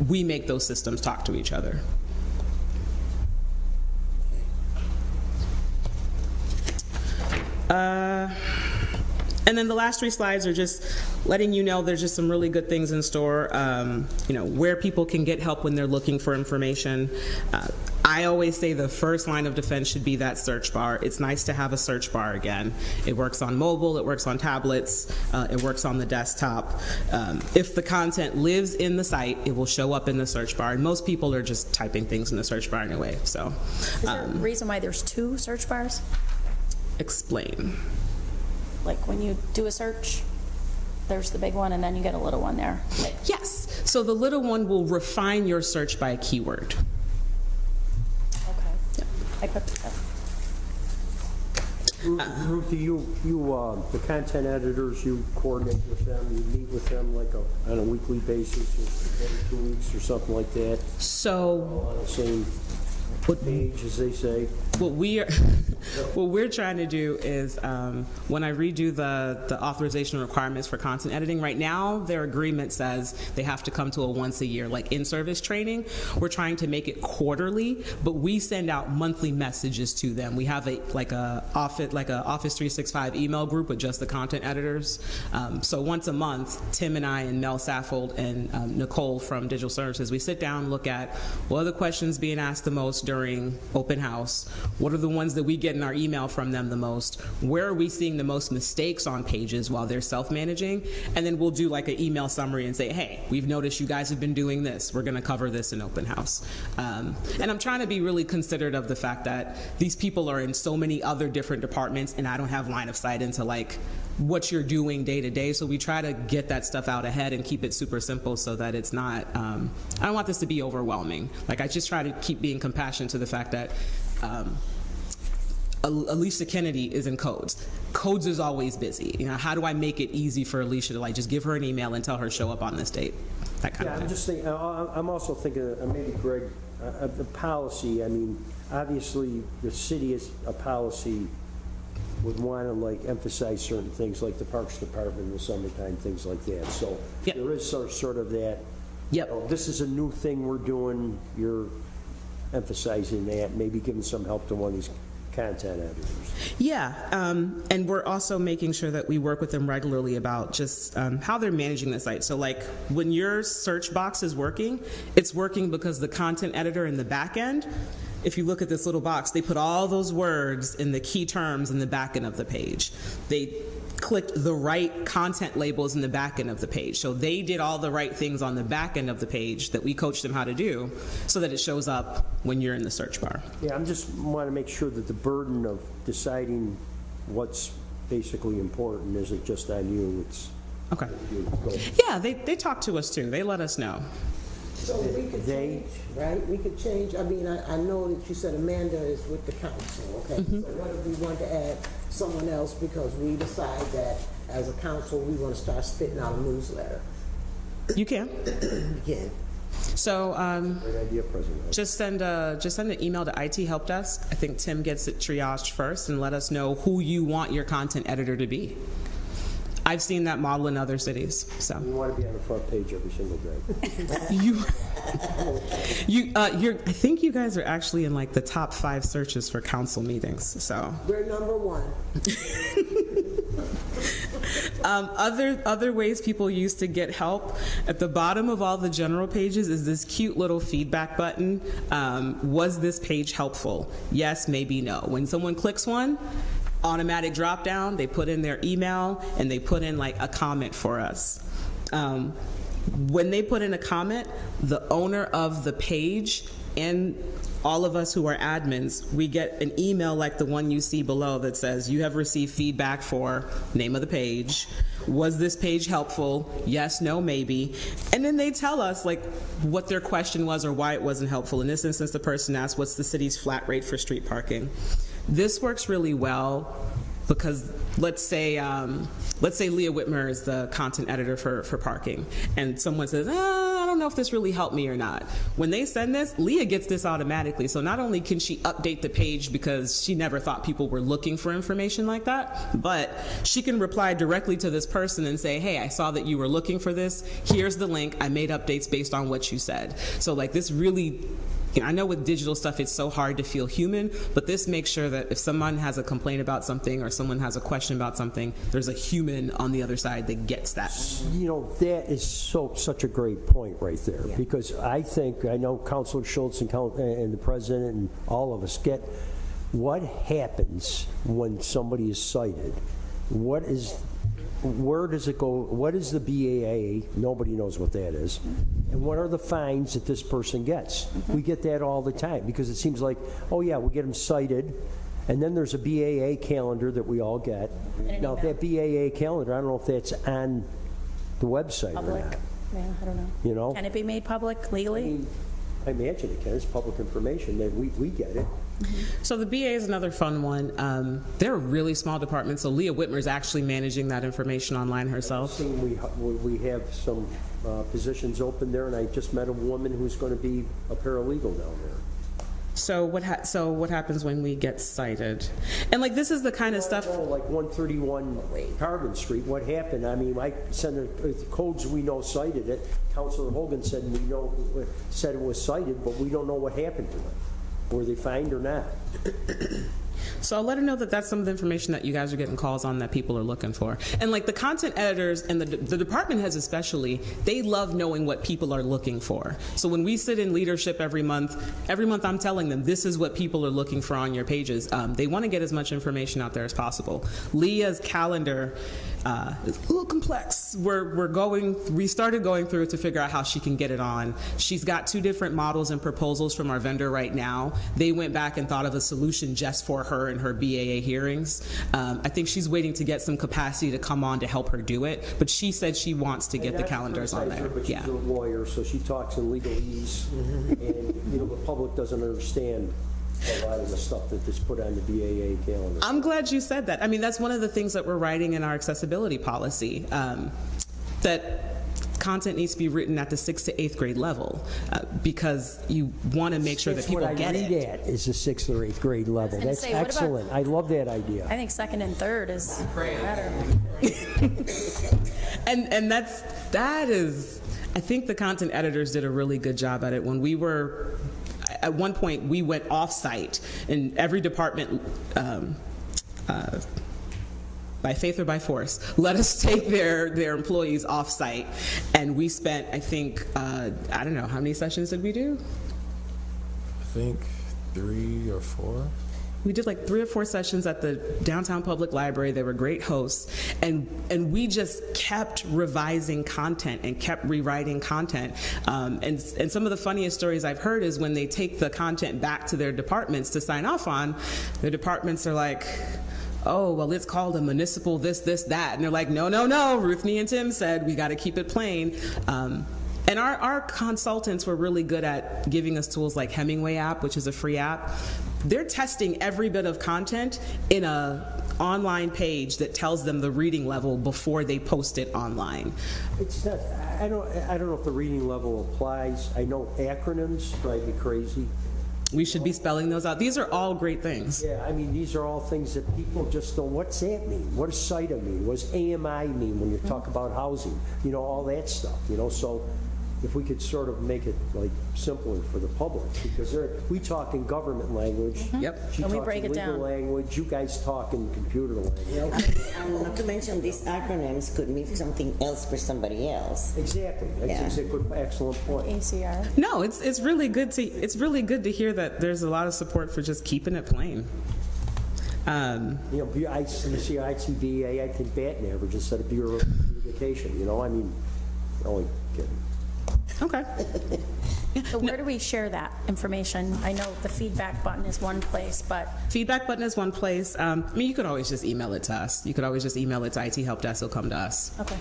we make those systems talk to each other. And then the last 3 slides are just letting you know there's just some really good things in store, where people can get help when they're looking for information. I always say the first line of defense should be that search bar. It's nice to have a search bar again. It works on mobile, it works on tablets, it works on the desktop. If the content lives in the site, it will show up in the search bar. And most people are just typing things in the search bar anyway. So, Is there a reason why there's 2 search bars? explain. Like when you do a search, there's the big one and then you get a little one there. Yes. So the little one will refine your search by a keyword. Okay. I put that. Ruthie, the content editors, you coordinate with them, you meet with them like on a weekly basis, or every 2 weeks or something like that, So on the same page, as they say. what we're trying to do is when I redo the authorization requirements for content editing, right now their agreement says they have to come to a once a year, like in-service training. We're trying to make it quarterly, but we send out monthly messages to them. We have a Office 365 email group with just the content editors. So once a month, Tim and I and Mel Saffold and Nicole from Digital Services, we sit down and look at what are the questions being asked the most during open house. What are the ones that we get in our email from them the most? Where are we seeing the most mistakes on pages while they're self-managing? And then we'll do like an email summary and say, hey, we've noticed you guys have been doing this. We're going to cover this in open house. And I'm trying to be really considerate of the fact that these people are in so many other different departments and I don't have line of sight into like what you're doing day to day. So we try to get that stuff out ahead and keep it super simple so that it's not, I don't want this to be overwhelming. Like I just try to keep being compassionate to the fact that Alicia Kennedy is in codes. Codes is always busy. You know, how do I make it easy for Alicia to like just give her an email and tell her show up on this date? That kind of thing. I'm just thinking, I'm also thinking, maybe Greg, the policy, I mean, obviously the city is a policy would want to like emphasize certain things like the Parks Department in the summertime, things like that. So Yep. there is sort of that, Yep. this is a new thing we're doing, you're emphasizing that, maybe giving some help to one of these content editors. Yeah, and we're also making sure that we work with them regularly about just how they're managing the site. So like when your search box is working, it's working because the content editor in the back end, if you look at this little box, they put all those words in the key terms in the back end of the page. They clicked the right content labels in the back end of the page. So they did all the right things on the back end of the page that we coached them how to do so that it shows up when you're in the search bar. Yeah, I'm just want to make sure that the burden of deciding what's basically important isn't just on you, it's Okay. you go. Yeah, they talk to us too. They let us know. So we could change, right? We could change, I mean, I know that you said Amanda is with the council, okay? So what if we want to add someone else because we decide that as a council, we want to start spitting out a newsletter? You can. Again. So Great idea, President. just send an email to IT Help Desk. I think Tim gets it triaged first and let us know who you want your content editor to be. I've seen that model in other cities. So You want to be on the front page every single day. I think you guys are actually in like the top 5 searches for council meetings. So We're number 1. other ways people used to get help, at the bottom of all the general pages is this cute little feedback button. Was this page helpful? Yes, maybe no. When someone clicks one, automatic drop down, they put in their email and they put in like a comment for us. When they put in a comment, the owner of the page and all of us who are admins, we get an email like the one you see below that says, you have received feedback for name of the page. Was this page helpful? Yes, no, maybe. And then they tell us like what their question was or why it wasn't helpful. In this instance, the person asked, what's the city's flat rate for street parking? This works really well because let's say Leah Whitmer is the content editor for parking, and someone says, I don't know if this really helped me or not. When they send this, Leah gets this automatically. So not only can she update the page because she never thought people were looking for information like that, but she can reply directly to this person and say, hey, I saw that you were looking for this. Here's the link. I made updates based on what you said. So like this really I know with digital stuff it's so hard to feel human, but this makes sure that if someone has a complaint about something or someone has a question about something, there's a human on the other side that gets that. That is such a great point right there, because I know Councilor Schultz and the President and all of us get what happens when somebody is cited. Where does it go? What is the BAA? Nobody knows what that is. And what are the fines that this person gets? We get that all the time, because it seems like, oh yeah, we get them cited, and then there's a BAA calendar that we all get. Now, if that BAA calendar, I don't know if that's on the website Public. or not. Yeah, I don't know. Can it be made public legally? I imagine it can. It's public information that we get it. So the BA is another fun one. They're a really small department, so Leah Whitmer is actually managing that information online herself. We have some positions open there, and I just met a woman who's going to be a paralegal down there. So what happens when we get cited? And like, this is the kind of stuff. Like 131 Carbon Street. What happened? I mean, I sent the codes we know cited it. Councilor Hogan said said it was cited, but we don't know what happened to it. Were they fined or not? So I'll let her know that that's some of the information that you guys are getting calls on that people are looking for. And like the content editors and the department heads especially, they love knowing what people are looking for. So when we sit in leadership every month I'm telling them this is what people are looking for on your pages. They want to get as much information out there as possible. Leah's calendar is a little complex. We started going through it to figure out how she can get it on. She's got 2 different models and proposals from our vendor right now. They went back and thought of a solution just for her and her BAA hearings. I think she's waiting to get some capacity to come on to help her do it, but she said she wants to get the calendars on there. But she's a lawyer, so she talks in legalese, and the public doesn't understand a lot of the stuff that is put on the BAA calendar. I'm glad you said that. I mean, that's one of the things that we're writing in our accessibility policy, that content needs to be written at the 6th to 8th grade level, because you want to make sure that people get it. What I read at is the 6th or 8th grade level. That's excellent. I love that idea. I think 2nd and 3rd is better. and that is, I think the content editors did a really good job at it. When we were, at one point, we went off-site, and every department, by faith or by force, let us take their employees off-site. And we spent, I think, I don't know, how many sessions did we do? I think 3 or 4. We did like 3 or 4 sessions at the downtown public library. They were great hosts, and we just kept revising content and kept rewriting content. And some of the funniest stories I've heard is when they take the content back to their departments to sign off on, their departments are like, oh, well, it's called a municipal this, that. And they're like, no, Ruthnie and Tim said we got to keep it plain. And our consultants were really good at giving us tools like Hemingway app, which is a free app. They're testing every bit of content in a online page that tells them the reading level before they post it online. It's not, I don't know if the reading level applies. I know acronyms drive me crazy. We should be spelling those out. These are all great things. Yeah, I mean, these are all things that people just don't, what's that mean? What does CITA mean? What does AMI mean when you talk about housing? All that stuff, so if we could sort of make it like simpler for the public, because we talk in government language. Yep. She And we talks break in it legal down. language. You guys talk in computer language. And not to mention, these acronyms could mean something else for somebody else. Exactly. That's a good, excellent point. ACR. No, it's really good to hear that there's a lot of support for just keeping it plain. I see ITBA, I think batting average instead of Bureau of Beautification. I mean, only kidding. Okay. So where do we share that information? I know the feedback button is one place, but... Feedback button is one place. You could always just email it to us. You could always just email it to IT Help Desk. It'll come to us. Okay.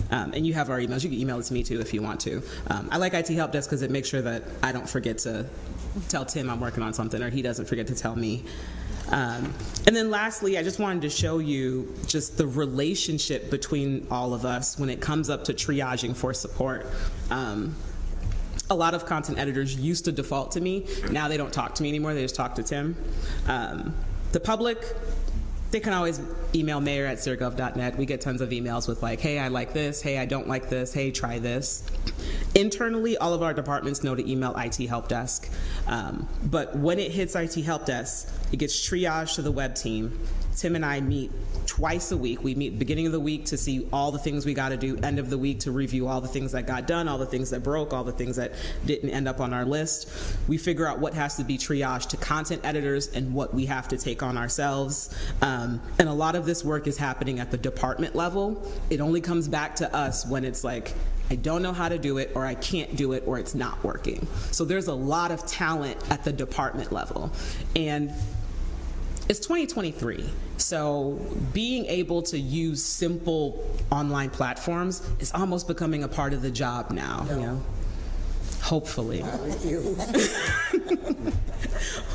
And you have our emails. You can email it to me, too, if you want to. I like IT Help Desk because it makes sure that I don't forget to tell Tim I'm working on something, or he doesn't forget to tell me. And then lastly, I just wanted to show you just the relationship between all of us when it comes up to triaging for support. A lot of content editors used to default to me. Now they don't talk to me anymore. They just talk to Tim. The public, they can always email mayor@syrgov.net. We get tons of emails with like, hey, I like this. Hey, I don't like this. Hey, try this. Internally, all of our departments know to email IT Help Desk. But when it hits IT Help Desk, it gets triaged to the web team. Tim and I meet twice a week. We meet beginning of the week to see all the things we got to do, end of the week to review all the things that got done, all the things that broke, all the things that didn't end up on our list. We figure out what has to be triaged to content editors and what we have to take on ourselves. And a lot of this work is happening at the department level. It only comes back to us when it's like, I don't know how to do it, or I can't do it, or it's not working. So there's a lot of talent at the department level. And it's 2023, so being able to use simple online platforms is almost becoming a part of the job now, you know? Hopefully.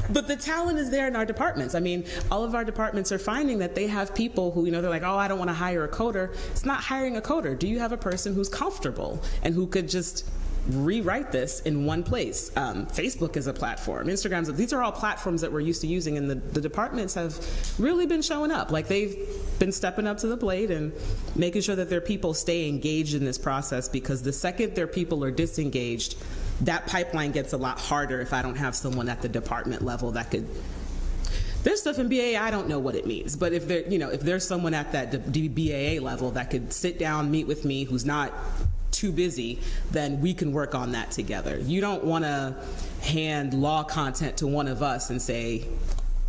But the talent is there in our departments. I mean, all of our departments are finding that they have people who, you know, they're like, oh, I don't want to hire a coder. It's not hiring a coder. Do you have a person who's comfortable and who could just rewrite this in one place? Facebook is a platform. Instagram's, these are all platforms that we're used to using, and the departments have really been showing up. Like, they've been stepping up to the plate and making sure that their people stay engaged in this process, because the second their people are disengaged, that pipeline gets a lot harder if I don't have someone at the department level that could. There's stuff in BAA I don't know what it means, but if there, you know, if there's someone at that BAA level that could sit down, meet with me, who's not too busy, then we can work on that together. You don't want to hand law content to one of us and say,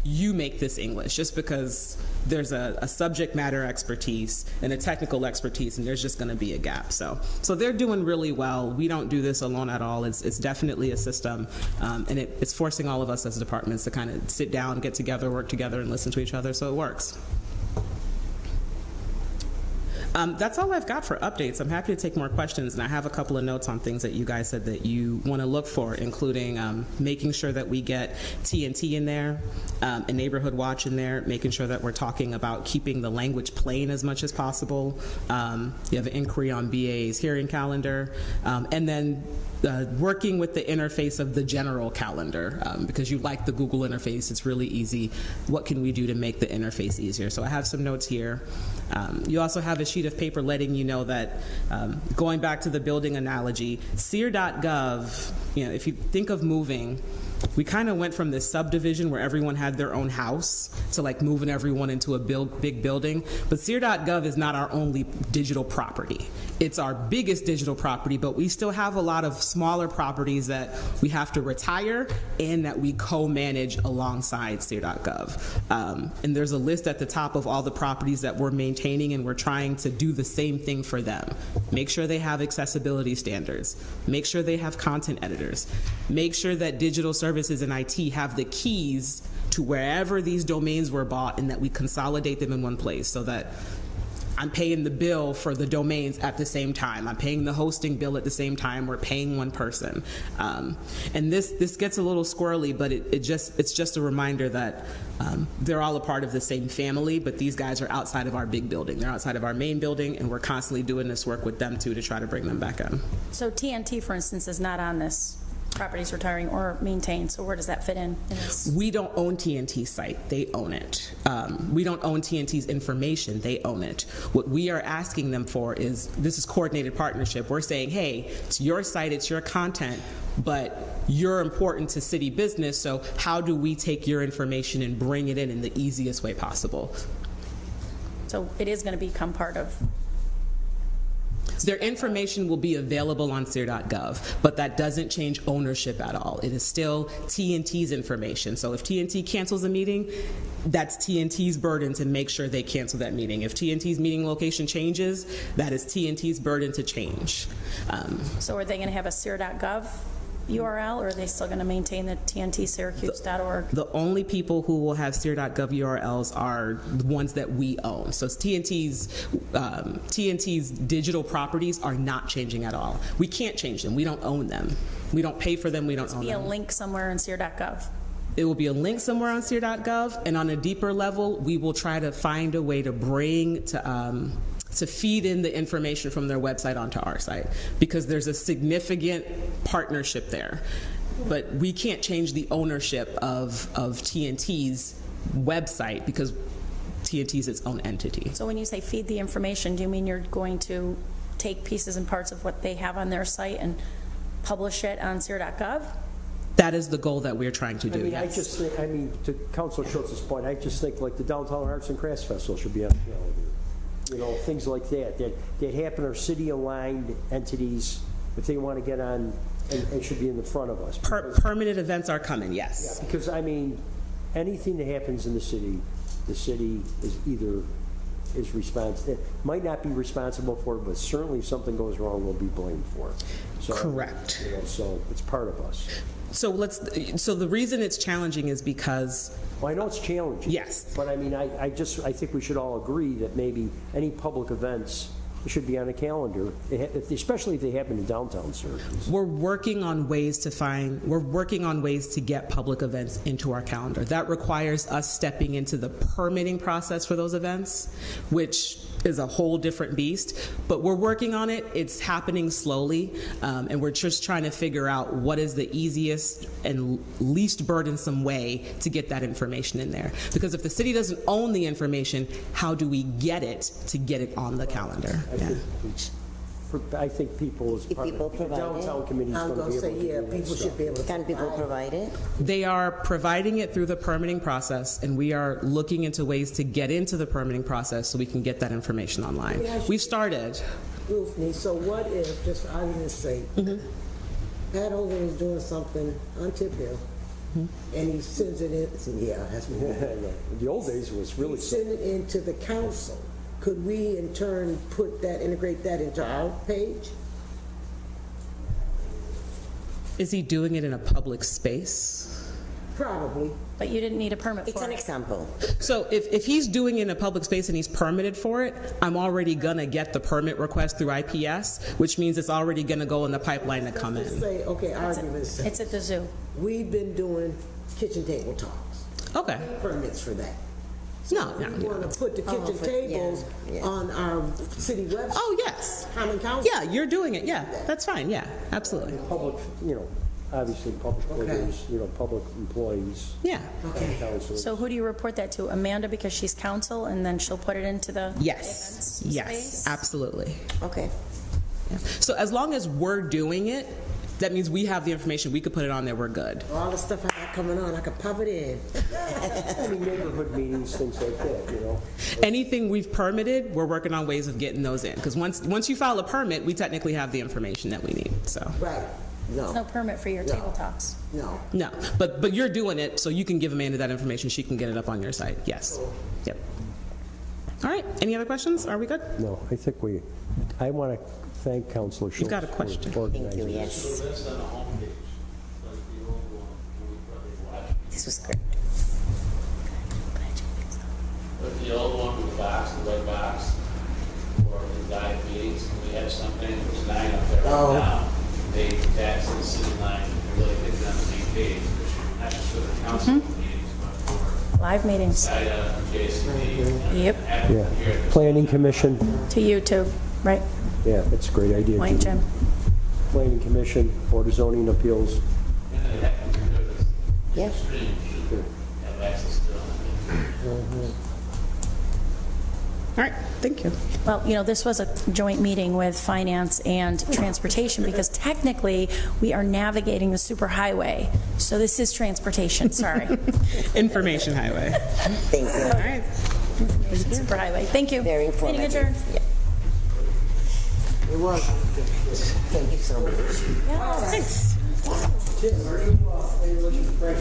you make this English, just because there's a subject matter expertise and a technical expertise, and there's just going to be a gap. So they're doing really well. We don't do this alone at all. It's definitely a system, and it's forcing all of us as departments to kind of sit down, get together, work together, and listen to each other, so it works. That's all I've got for updates. I'm happy to take more questions, and I have a couple of notes on things that you guys said that you want to look for, including making sure that we get TNT in there, and Neighborhood Watch in there, making sure that we're talking about keeping the language plain as much as possible. You have an inquiry on BA's hearing calendar, and then working with the interface of the general calendar, because you like the Google interface, it's really easy. What can we do to make the interface easier? So I have some notes here. You also have a sheet of paper letting you know that, going back to the building analogy, SEER.gov, you know, if you think of moving, we kind of went from this subdivision where everyone had their own house to like moving everyone into a big building. But SEER.gov is not our only digital property. It's our biggest digital property, but we still have a lot of smaller properties that we have to retire and that we co-manage alongside SEER.gov. And there's a list at the top of all the properties that we're maintaining, and we're trying to do the same thing for them. Make sure they have accessibility standards. Make sure they have content editors. Make sure that digital services and IT have the keys to wherever these domains were bought, and that we consolidate them in one place, so that I'm paying the bill for the domains at the same time. I'm paying the hosting bill at the same time. We're paying one person. And this gets a little squirrely, but it's just a reminder that they're all a part of the same family, but these guys are outside of our big building. They're outside of our main building, and we're constantly doing this work with them too to try to bring them back in. So TNT, for instance, is not on this properties retiring or maintained, so where does that fit in this? We don't own TNT's site, they own it. We don't own TNT's information, they own it. What we are asking them for is, this is coordinated partnership. We're saying, hey, it's your site, it's your content, but you're important to city business, so how do we take your information and bring it in the easiest way possible? So it is going to become part of. Their information will be available on SEER.gov, but that doesn't change ownership at all. It is still TNT's information. So if TNT cancels a meeting, that's TNT's burden to make sure they cancel that meeting. If TNT's meeting location changes, that is TNT's burden to change. So are they going to have a SEER.gov URL, or are they still going to maintain the TNTSyracuse.org? The only people who will have SEER.gov URLs are the ones that we own. So TNT's digital properties are not changing at all. We can't change them. We don't own them. We don't pay for them. We don't own them. Be a link somewhere in SEER.gov. It will be a link somewhere on SEER.gov, and on a deeper level, we will try to find a way to bring to feed in the information from their website onto our site, because there's a significant partnership there. But we can't change the ownership of TNT's website, because TNT is its own entity. So when you say feed the information, do you mean you're going to take pieces and parts of what they have on their site and publish it on Syracuse.gov? That is the goal that we're trying to do, I mean, yes. I just think, I mean, to Councilor Schultz's point, I just think like the Downtown Arts and Crafts Festival should be on the calendar. You know, things like that happen are city-aligned entities. If they want to get on, it should be in the front of us. Permanent events are coming, yes. Yeah, because, I mean, anything that happens in the city is either might not be responsible for it, but certainly if something goes wrong, we'll be blamed for it. So, Correct. You know, so it's part of us. So the reason it's challenging is because, Well, I know it's challenging. Yes. But I mean, I think we should all agree that maybe any public events should be on a calendar, especially if they happen in downtown Syracuse. we're working on ways to get public events into our calendar. That requires us stepping into the permitting process for those events, which is a whole different beast, but we're working on it. It's happening slowly, and we're just trying to figure out what is the easiest and least burdensome way to get that information in there. Because if the city doesn't own the information, how do we get it on the calendar? I think people, as If part people of the provide it. downtown committee, is I'm going to gonna be able say, to yeah, do that people stuff. should be able to. Can people provide it? They are providing it through the permitting process, and we are looking into ways to get into the permitting process so we can get that information online. We've started. Ruthie, so what if, just for argument's sake, Pat Hogan is doing something on Tip Hill, and he sends it in, yeah, that's what In the old days, it was really he send it into the council. Could we in turn integrate that into our page? Is he doing it in a public space? Probably. But you didn't need a permit It's for an it. example. So if he's doing it in a public space and he's permitted for it, I'm already gonna get the permit request through IPS, which means it's already gonna go in the pipeline to come Let's in. say, okay, argument's sake, It's at the zoo. we've been doing kitchen table talks, Okay. permits for that. No. We want to put the kitchen tables yeah. on our city website. Oh, yes. Common council. Yeah, you're doing it. Yeah, that's fine. Yeah, absolutely. public, you know, obviously public figures, you know, public employees. Yeah. Okay. Councilors. So who do you report that to? Amanda, because she's council, and then she'll put it into the Yes. events Yes, space? absolutely. Okay. Yeah. So as long as we're doing it, that means we have the information. We could put it on there. We're good. All the stuff I got coming on, I could pop it in. I mean, neighborhood meetings, things like that, you know. Anything we've permitted, we're working on ways of getting those in. Because once you file a permit, we technically have the information that we need. So Right. There's no permit for your table talks. No. no, but you're doing it, so you can give Amanda that information. She can get it up on your site. Yes. Yep. All right. Any other questions? Are we good? No, I think I want to thank Councilor Schultz. You've got a question. for Thank you, organizing yes. this. That's on the homepage, like the old one, when we probably watched. This was great. But the old one with the box, the red box, or the live meetings, and we have something, there's 9 up there right now. They tax the city line, they really get it on the main page, which not just for the council meetings, but for Live meetings. SIDA, JCD. Yep. Yeah, Planning Commission, To you too, right? yeah, that's a great idea. Point, Jim. Planning Commission, Board of Zoning Appeals. And they have to do this. Yes. Stream should have access to it. All right. Thank you. Well, you know, this was a joint meeting with finance and transportation because technically we are navigating the superhighway. So this is transportation, sorry. Information highway. Thank you. All right. Superhighway. Thank you. Very Meeting informative. adjourned. Yeah. It was. Thank you so much. Yeah, thanks. Are you looking for